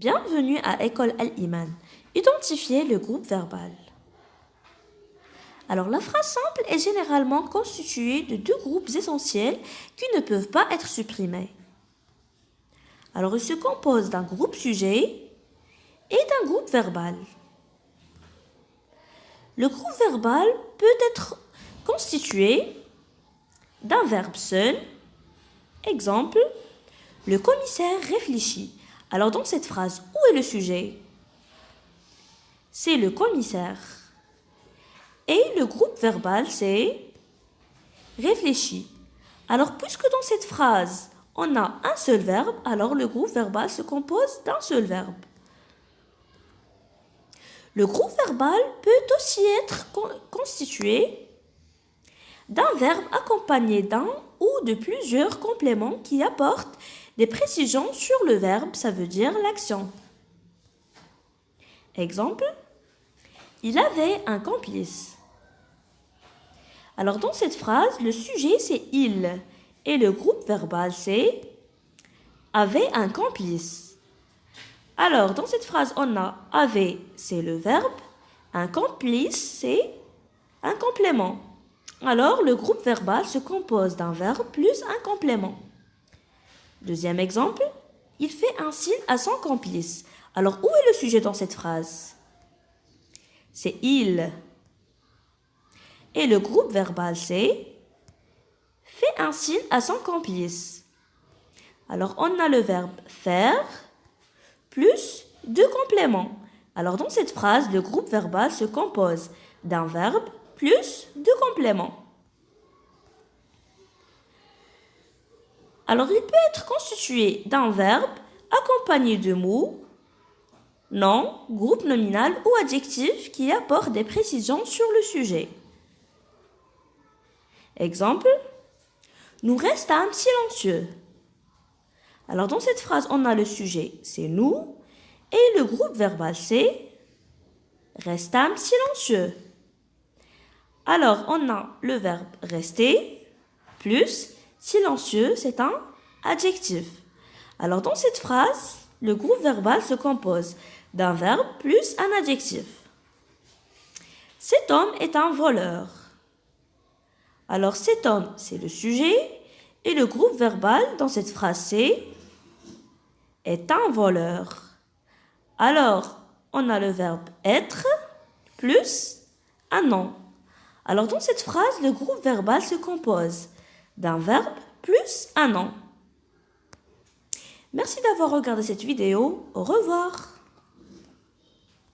Bienvenue à École Al-Iman. Identifiez le groupe verbal. Alors, la phrase simple est généralement constituée de deux groupes essentiels qui ne peuvent pas être supprimés. Alors, il se compose d'un groupe sujet et d'un groupe verbal. Le groupe verbal peut être constitué d'un verbe seul. Exemple, le commissaire réfléchit. Alors, dans cette phrase, où est le sujet? C'est le commissaire. Et le groupe verbal, c'est réfléchit. Alors, puisque dans cette phrase, on a un seul verbe, alors le groupe verbal se compose d'un seul verbe. Le groupe verbal peut aussi être constitué d'un verbe accompagné d'un ou de plusieurs compléments qui apportent des précisions sur le verbe, ça veut dire l'action. Exemple, il avait un complice. Alors dans cette phrase, le sujet c'est il et le groupe verbal c'est avait un complice. Alors dans cette phrase, on a avait, c'est le verbe, un complice c'est un complément. Alors le groupe verbal se compose d'un verbe plus un complément. Deuxième exemple, il fait un signe à son complice. Alors où est le sujet dans cette phrase? C'est il. Et le groupe verbal c'est fait un signe à son complice. Alors on a le verbe faire plus deux compléments. Alors dans cette phrase, le groupe verbal se compose d'un verbe plus deux compléments. Alors il peut être constitué d'un verbe accompagné de mots, nom, groupe nominal ou adjectif qui apportent des précisions sur le sujet. Exemple, nous restâmes silencieux. Alors dans cette phrase, on a le sujet, c'est nous, et le groupe verbal, c'est restâmes silencieux. Alors on a le verbe rester plus silencieux, c'est un adjectif. Alors dans cette phrase, le groupe verbal se compose d'un verbe plus un adjectif. Cet homme est un voleur. Alors cet homme, c'est le sujet et le groupe verbal dans cette phrase c'est est un voleur. Alors on a le verbe être plus un nom. Alors dans cette phrase, le groupe verbal se compose d'un verbe plus un nom. Merci d'avoir regardé cette vidéo. Au revoir.